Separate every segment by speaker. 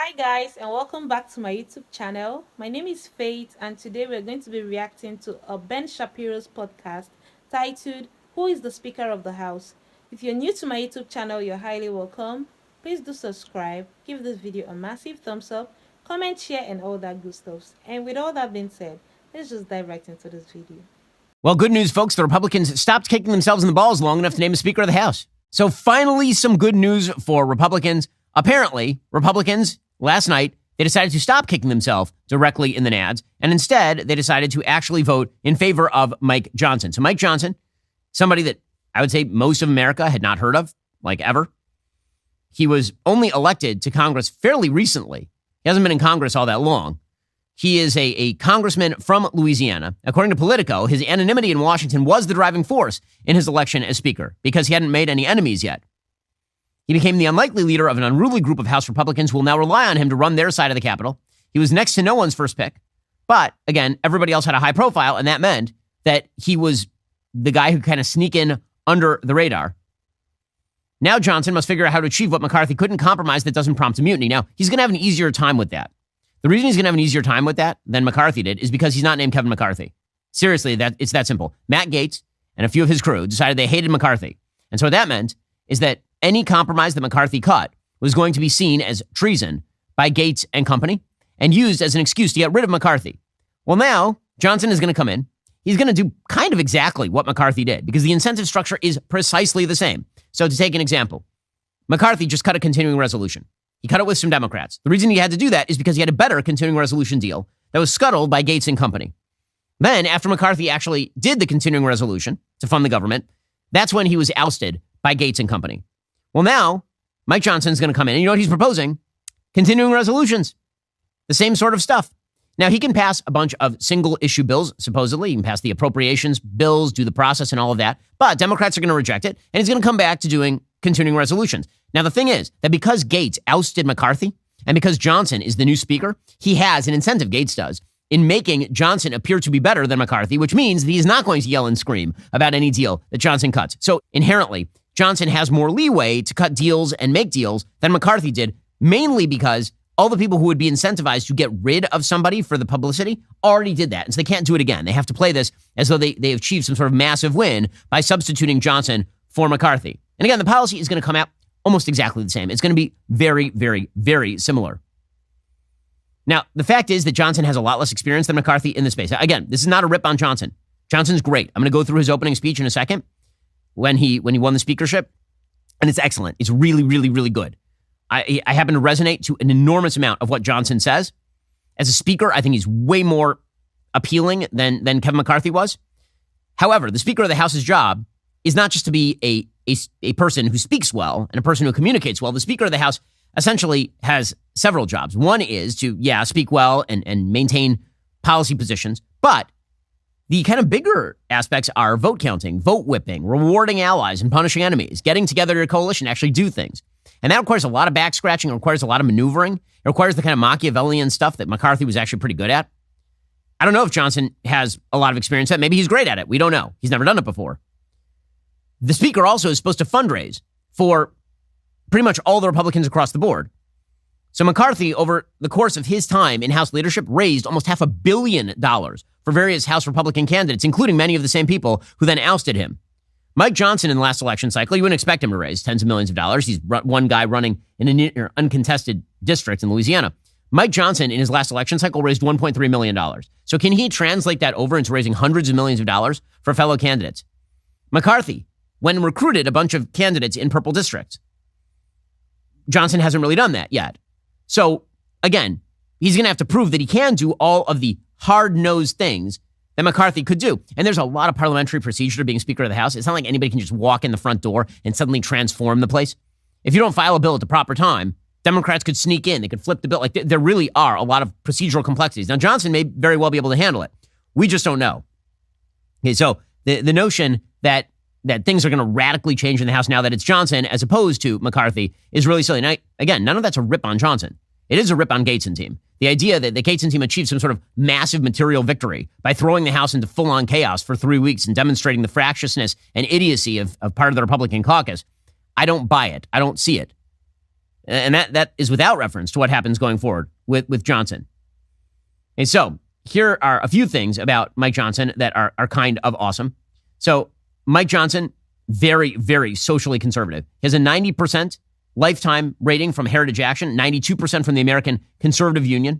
Speaker 1: Hi guys and welcome back to my YouTube channel. My name is Faith and today we're going to be reacting to a Ben Shapiro's podcast titled Who is the Speaker of the House? If you're new to my YouTube channel, you're highly welcome. Please do subscribe, give this video a massive thumbs up, comment, share and all that good stuff. And with all that being said, let's just dive right into this video.
Speaker 2: Well, good news, folks. The Republicans stopped kicking themselves in the balls long enough to name a Speaker of the House. So finally, some good news for Republicans. Apparently, Republicans, last night, they decided to stop kicking themselves directly in the nads, and instead, they decided to actually vote in favor of Mike Johnson. So Mike Johnson, somebody that I would say most of America had not heard of, like ever. He was only elected to Congress fairly recently. He hasn't been in Congress all that long. He is a congressman from Louisiana. According to Politico, his anonymity in Washington was the driving force in his election as Speaker because he hadn't made any enemies yet. He became the unlikely leader of an unruly group of House Republicans who will now rely on him to run their side of the Capitol. He was next to no one's first pick. But again, everybody else had a high profile, and that meant that he was the guy who kind of sneak in under the radar. Now Johnson must figure out how to achieve what McCarthy couldn't compromise that doesn't prompt a mutiny. Now, he's going to have an easier time with that. The reason he's going to have an easier time with that than McCarthy did is because he's not named Kevin McCarthy. Seriously, it's that simple. Matt Gaetz and a few of his crew decided they hated McCarthy. And so what that meant is that any compromise that McCarthy cut was going to be seen as treason by Gaetz and company and used as an excuse to get rid of McCarthy. Well, now Johnson is going to come in. He's going to do kind of exactly what McCarthy did because the incentive structure is precisely the same. So to take an example, McCarthy just cut a continuing resolution. He cut it with some Democrats. The reason he had to do that is because he had a better continuing resolution deal that was scuttled by Gaetz and company. Then, after McCarthy actually did the continuing resolution to fund the government, that's when he was ousted by Gaetz and company. Well, now, Mike Johnson's going to come in, and you know what he's proposing? Continuing resolutions. The same sort of stuff. Now, he can pass a bunch of single-issue bills, supposedly. He can pass the appropriations bills, do the process, and all of that. But Democrats are going to reject it, and he's going to come back to doing continuing resolutions. Now, the thing is that because Gaetz ousted McCarthy and because Johnson is the new speaker, he has an incentive, Gaetz does, in making Johnson appear to be better than McCarthy, which means that he's not going to yell and scream about any deal that Johnson cuts. So inherently, Johnson has more leeway to cut deals and make deals than McCarthy did, mainly because all the people who would be incentivized to get rid of somebody for the publicity already did that. And so they can't do it again. They have to play this as though they achieved some sort of massive win by substituting Johnson for McCarthy. And again, the policy is going to come out almost exactly the same. It's going to be very, very, very similar. Now, the fact is that Johnson has a lot less experience than McCarthy in this space. Again, this is not a rip on Johnson. Johnson's great. I'm going to go through his opening speech in a second when he won the speakership, and it's excellent. It's really, really, really good. I happen to resonate to an enormous amount of what Johnson says. As a speaker, I think he's way more appealing than Kevin McCarthy was. However, the Speaker of the House's job is not just to be a person who speaks well and a person who communicates well. The Speaker of the House essentially has several jobs. One is to, speak well and maintain policy positions. But the kind of bigger aspects are vote counting, vote whipping, rewarding allies and punishing enemies, getting together your coalition, actually do things. And that requires a lot of back scratching. It requires a lot of maneuvering. It requires the kind of Machiavellian stuff that McCarthy was actually pretty good at. I don't know if Johnson has a lot of experience at it. Maybe he's great at it. We don't know. He's never done it before. The speaker also is supposed to fundraise for pretty much all the Republicans across the board. So McCarthy, over the course of his time in House leadership, raised almost $500 million for various House Republican candidates, including many of the same people who then ousted him. Mike Johnson in the last election cycle, you wouldn't expect him to raise tens of millions of dollars. He's one guy running in an uncontested district in Louisiana. Mike Johnson in his last election cycle raised $1.3 million. So can he translate that over into raising hundreds of millions of dollars for fellow candidates? McCarthy, when recruited a bunch of candidates in purple districts, Johnson hasn't really done that yet. So again, he's going to have to prove that he can do all of the hard-nosed things that McCarthy could do. And there's a lot of parliamentary procedure to being Speaker of the House. It's not like anybody can just walk in the front door and suddenly transform the place. If you don't file a bill at the proper time, Democrats could sneak in. They could flip the bill. Like there really are a lot of procedural complexities. Now, Johnson may very well be able to handle it. We just don't know. Okay, so the notion that things are going to radically change in the House now that it's Johnson as opposed to McCarthy is really silly. Now, again, none of that's a rip on Johnson. It is a rip on Gaetz and team. The idea that the Gaetz and team achieved some sort of massive material victory by throwing the House into full-on chaos for 3 weeks and demonstrating the fractiousness and idiocy of part of the Republican caucus, I don't buy it. I don't see it. And that is without reference to what happens going forward with Johnson. And so here are a few things about Mike Johnson that are kind of awesome. So Mike Johnson, very, very socially conservative. He has a 90% lifetime rating from Heritage Action, 92% from the American Conservative Union.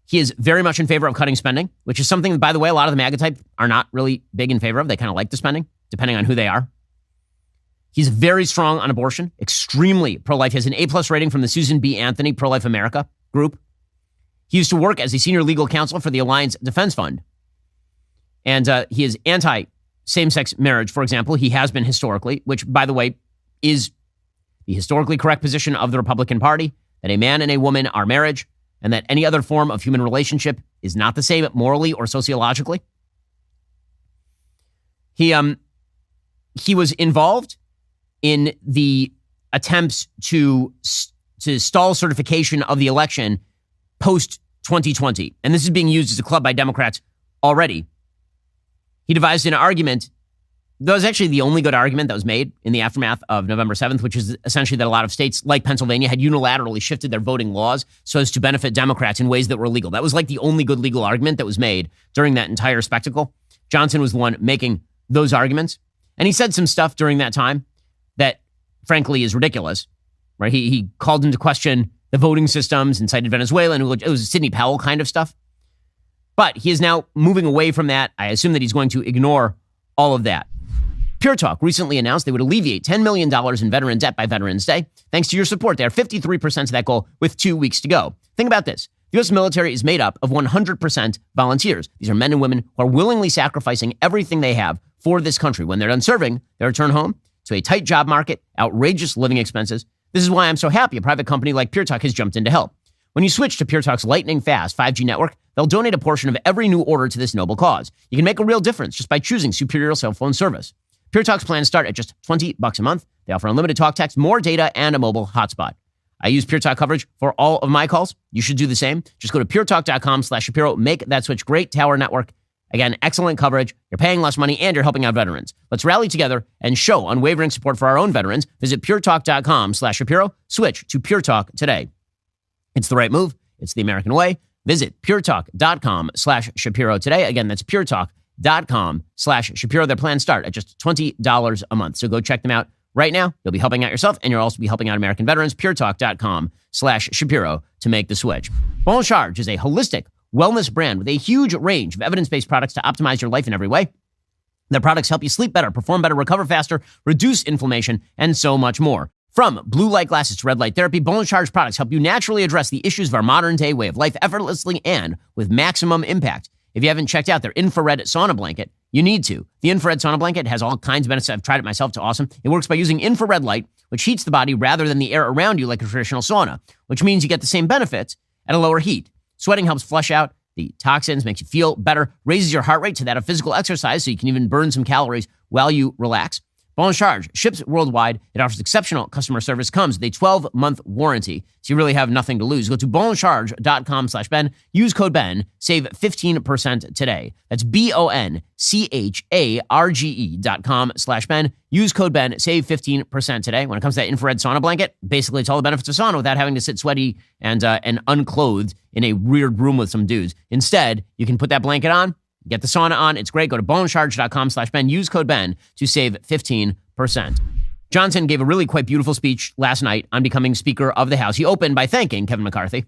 Speaker 2: He is very much in favor of cutting spending, which is something, by the way, a lot of the MAGA type are not really big in favor of. They kind of like the spending, depending on who they are. He's very strong on abortion, extremely pro-life. He has an A+ rating from the Susan B. Anthony Pro-Life America group. He used to work as a senior legal counsel for the Alliance Defense Fund. And he is anti-same-sex marriage, for example. He has been historically, which, by the way, is the historically correct position of the Republican Party, that a man and a woman are marriage, and that any other form of human relationship is not the same morally or sociologically. He was involved in the attempts to stall certification of the election post-2020. And this is being used as a club by Democrats already. He devised an argument that was actually the only good argument that was made in the aftermath of November 7th, which is essentially that a lot of states like Pennsylvania had unilaterally shifted their voting laws so as to benefit Democrats in ways that were illegal. That was like the only good legal argument that was made during that entire spectacle. Johnson was the one making those arguments. And he said some stuff during that time that, frankly, is ridiculous. Right? He called into question the voting systems and cited Venezuela, and it was Sidney Powell kind of stuff. But he is now moving away from that. I assume that he's going to ignore all of that. Pure Talk recently announced they would alleviate $10 million in veteran debt by Veterans Day. Thanks to your support, they are 53% of that goal with 2 weeks to go. Think about this. The U.S. military is made up of 100% volunteers. These are men and women who are willingly sacrificing everything they have for this country. When they're done serving, they return home to a tight job market, outrageous living expenses. This is why I'm so happy a private company like Pure Talk has jumped in to help. When you switch to Pure Talk's lightning-fast 5G network, they'll donate a portion of every new order to this noble cause. You can make a real difference just by choosing superior cell phone service. Pure Talk's plans start at just $20 a month. They offer unlimited talk, text, more data, and a mobile hotspot. I use Pure Talk coverage for all of my calls. You should do the same. Just go to puretalk.com/Shapiro. Make that switch. Great tower network. Again, excellent coverage. You're paying less money and you're helping out veterans. Let's rally together and show unwavering support for our own veterans. Visit puretalk.com/Shapiro. Switch to Pure Talk today. It's the right move. It's the American way. Visit puretalk.com/Shapiro today. Again, that's puretalk.com/Shapiro. Their plans start at just $20 a month. So go check them out right now. You'll be helping out yourself and you'll also be helping out American veterans. puretalk.com/Shapiro to make the switch. Bon Charge is a holistic wellness brand with a huge range of evidence-based products to optimize your life in every way. Their products help you sleep better, perform better, recover faster, reduce inflammation, and so much more. From blue light glasses to red light therapy, Bon Charge products help you naturally address the issues of our modern day way of life effortlessly and with maximum impact. If you haven't checked out their infrared sauna blanket, you need to. The infrared sauna blanket has all kinds of benefits. I've tried it myself. It's awesome. It works by using infrared light, which heats the body rather than the air around you like a traditional sauna, which means you get the same benefits at a lower heat. Sweating helps flush out the toxins, makes you feel better, raises your heart rate to that of physical exercise so you can even burn some calories while you relax. Bon Charge ships worldwide. It offers exceptional customer service, comes with a 12-month warranty, so you really have nothing to lose. Go to boncharge.com/Ben. Use code Ben. Save 15% today. That's BONCHARGE.com/Ben. Use code Ben. Save 15% today. When it comes to that infrared sauna blanket, basically it's all the benefits of sauna without having to sit sweaty and unclothed in a weird room with some dudes. Instead, you can put that blanket on, get the sauna on. It's great. Go to boncharge.com/Ben. Use code Ben to save 15%. Johnson gave a really quite beautiful speech last night on becoming Speaker of the House. He opened by thanking Kevin McCarthy.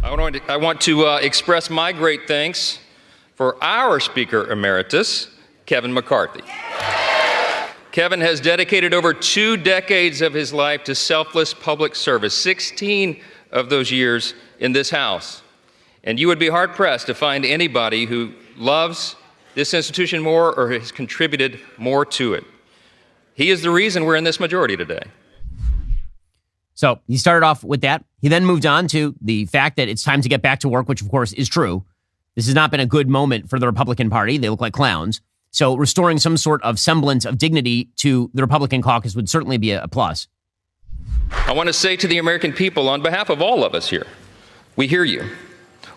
Speaker 3: I want to express my great thanks for our Speaker Emeritus, Kevin McCarthy. Kevin has dedicated over 2 decades of his life to selfless public service, 16 of those years in this House. And you would be hard-pressed to find anybody who loves this institution more or has contributed more to it. He is the reason we're in this majority today.
Speaker 2: So he started off with that. He then moved on to the fact that it's time to get back to work, which of course is true. This has not been a good moment for the Republican Party. They look like clowns. So restoring some sort of semblance of dignity to the Republican caucus would certainly be a plus.
Speaker 3: I want to say to the American people, on behalf of all of us here, we hear you.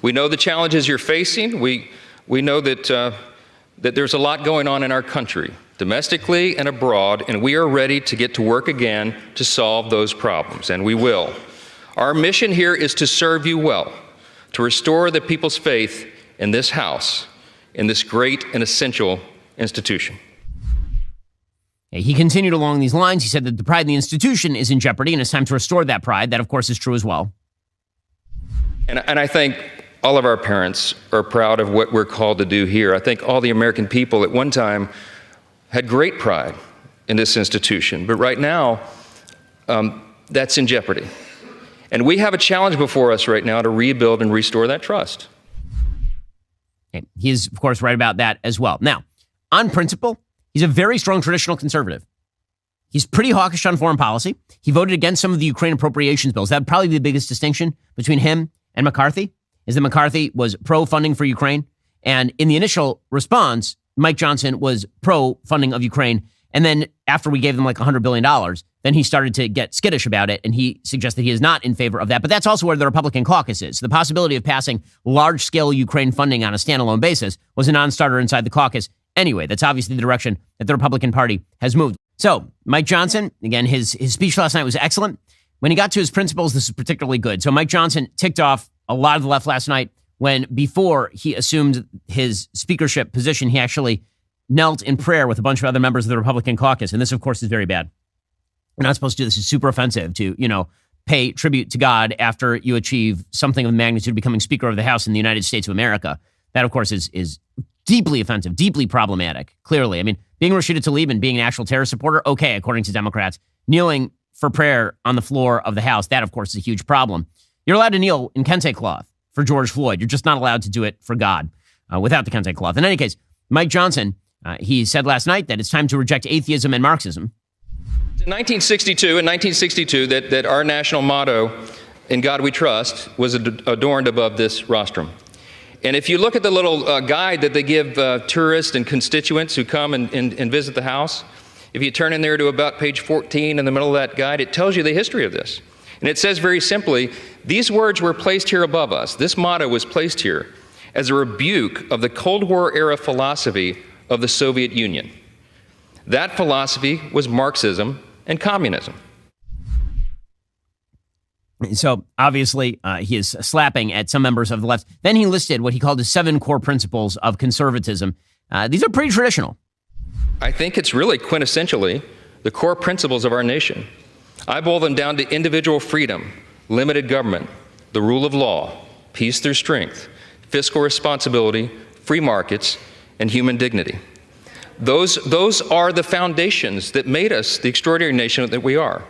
Speaker 3: We know the challenges you're facing. We know that there's a lot going on in our country domestically and abroad, and we are ready to get to work again to solve those problems, and we will. Our mission here is to serve you well, to restore the people's faith in this House, in this great and essential institution.
Speaker 2: He continued along these lines. He said that the pride in the institution is in jeopardy, and it's time to restore that pride. That, of course, is true as well.
Speaker 3: And I think all of our parents are proud of what we're called to do here. I think all the American people at one time had great pride in this institution, but right now, that's in jeopardy. And we have a challenge before us right now to rebuild and restore that trust.
Speaker 2: Okay. He is, of course, right about that as well. Now, on principle, he's a very strong traditional conservative. He's pretty hawkish on foreign policy. He voted against some of the Ukraine appropriations bills. That would probably be the biggest distinction between him and McCarthy, is that McCarthy was pro-funding for Ukraine. And in the initial response, Mike Johnson was pro-funding of Ukraine. And then after we gave them like $100 billion, then he started to get skittish about it. And he suggested he is not in favor of that. But that's also where the Republican caucus is. The possibility of passing large-scale Ukraine funding on a standalone basis was a non-starter inside the caucus. Anyway, that's obviously the direction that the Republican Party has moved. So Mike Johnson, again, his speech last night was excellent. When he got to his principles, this is particularly good. So Mike Johnson ticked off a lot of the left last night when, before he assumed his speakership position, he actually knelt in prayer with a bunch of other members of the Republican caucus. And this, of course, is very bad. We're not supposed to do this. It's super offensive to, pay tribute to God after you achieve something of the magnitude of becoming Speaker of the House in the United States of America. That, of course, is deeply offensive, deeply problematic, clearly. I mean, being Rashida Tlaib and being an actual terror supporter, okay, according to Democrats. Kneeling for prayer on the floor of the House, that, of course, is a huge problem. You're allowed to kneel in kente cloth for George Floyd. You're just not allowed to do it for God without the kente cloth. In any case, Mike Johnson, he said last night that it's time to reject atheism and Marxism.
Speaker 3: In 1962, that our national motto, "In God We Trust," was adorned above this rostrum. And if you look at the little guide that they give tourists and constituents who come and visit the House, if you turn in there to about page 14 in the middle of that guide, it tells you the history of this. And it says very simply, these words were placed here above us. This motto was placed here as a rebuke of the Cold War era philosophy of the Soviet Union. That philosophy was Marxism and communism.
Speaker 2: So obviously, he is slapping at some members of the left. Then he listed what he called the 7 core principles of conservatism. These are pretty traditional.
Speaker 3: I think it's really quintessentially the core principles of our nation. I boil them down to individual freedom, limited government, the rule of law, peace through strength, fiscal responsibility, free markets, and human dignity. Those are the foundations that made us the extraordinary nation that we are.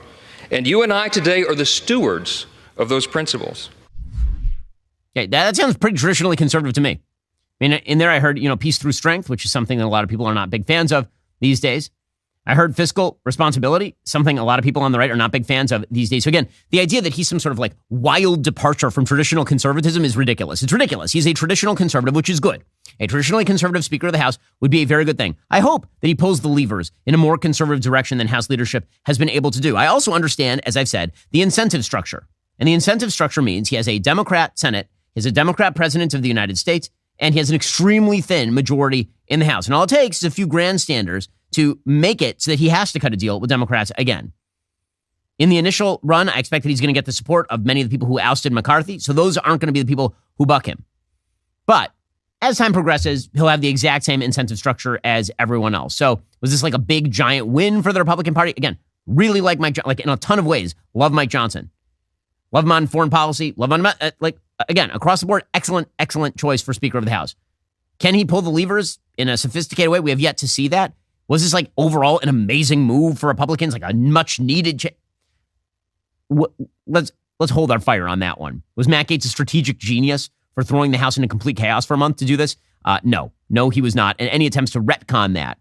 Speaker 3: And you and I today are the stewards of those principles.
Speaker 2: Okay, that sounds pretty traditionally conservative to me. I mean, in there I heard, peace through strength, which is something that a lot of people are not big fans of these days. I heard fiscal responsibility, something a lot of people on the right are not big fans of these days. So again, the idea that he's some sort of like wild departure from traditional conservatism is ridiculous. It's ridiculous. He's a traditional conservative, which is good. A traditionally conservative Speaker of the House would be a very good thing. I hope that he pulls the levers in a more conservative direction than House leadership has been able to do. I also understand, as I've said, the incentive structure. And the incentive structure means he has a Democrat Senate, he has a Democrat President of the United States, and he has an extremely thin majority in the House. And all it takes is a few grandstanders to make it so that he has to cut a deal with Democrats again. In the initial run, I expect that he's going to get the support of many of the people who ousted McCarthy, so those aren't going to be the people who buck him. But as time progresses, he'll have the exact same incentive structure as everyone else. So was this like a big, giant win for the Republican Party? Again, really like Mike, like in a ton of ways, love Mike Johnson. Love him on foreign policy, love him on, again, across the board, excellent choice for Speaker of the House. Can he pull the levers in a sophisticated way? We have yet to see that. Was this like overall an amazing move for Republicans, like a much needed Let's hold our fire on that one. Was Matt Gaetz a strategic genius for throwing the House into complete chaos for a month to do this? No, he was not. And any attempts to retcon that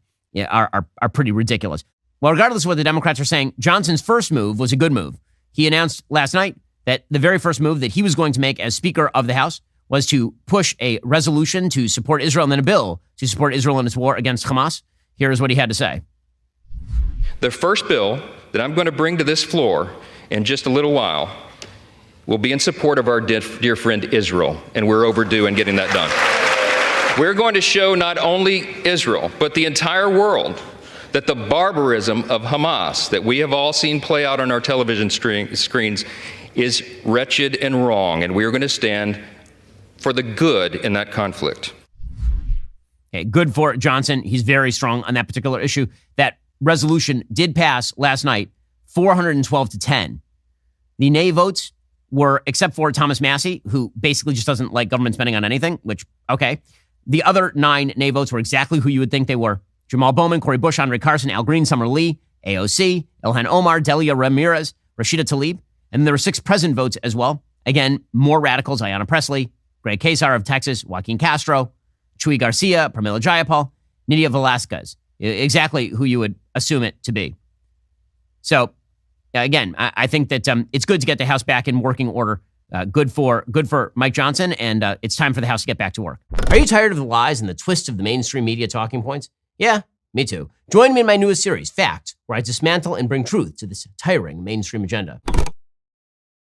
Speaker 2: are pretty ridiculous. Well, regardless of what the Democrats are saying, Johnson's first move was a good move. He announced last night that the very first move that he was going to make as Speaker of the House was to push a resolution to support Israel and then a bill to support Israel in its war against Hamas. Here is what he had to say.
Speaker 3: The first bill that I'm going to bring to this floor in just a little while will be in support of our dear friend Israel, and we're overdue in getting that done. We're going to show not only Israel, but the entire world that the barbarism of Hamas that we have all seen play out on our television screens is wretched and wrong, and we are going to stand for the good in that conflict.
Speaker 2: Okay, good for Johnson. He's very strong on that particular issue. That resolution did pass last night, 412 to 10. The nay votes were, except for Thomas Massie, who basically just doesn't like government spending on anything, which, okay. The other 9 nay votes were exactly who you would think they were. Jamal Bowman, Cori Bush, Andre Carson, Al Green, Summer Lee, AOC, Ilhan Omar, Delia Ramirez, Rashida Tlaib. And there were 6 present votes as well. Again, more radicals, Ayanna Pressley, Greg Casar of Texas, Joaquin Castro, Chuy Garcia, Pramila Jayapal, Nydia Velasquez. Exactly who you would assume it to be. So, again, I think that it's good to get the House back in working order. Good for Mike Johnson, and it's time for the House to get back to work. Are you tired of the lies and the twists of the mainstream media talking points? Yeah, me too. Join me in my newest series, Fact, where I dismantle and bring truth to this tiring mainstream agenda.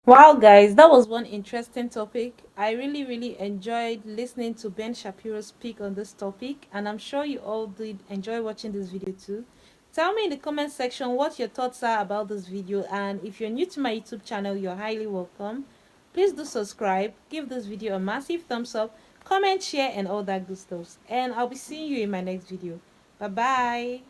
Speaker 1: Wow, guys, that was one interesting topic. I really enjoyed listening to Ben Shapiro speak on this topic, and I'm sure you all did enjoy watching this video too. Tell me in the comment section what your thoughts are about this video, and if you're new to my YouTube channel, you're highly welcome. Please do subscribe, give this video a massive thumbs up, comment, share, and all that good stuff. And I'll be seeing you in my next video. Bye-bye.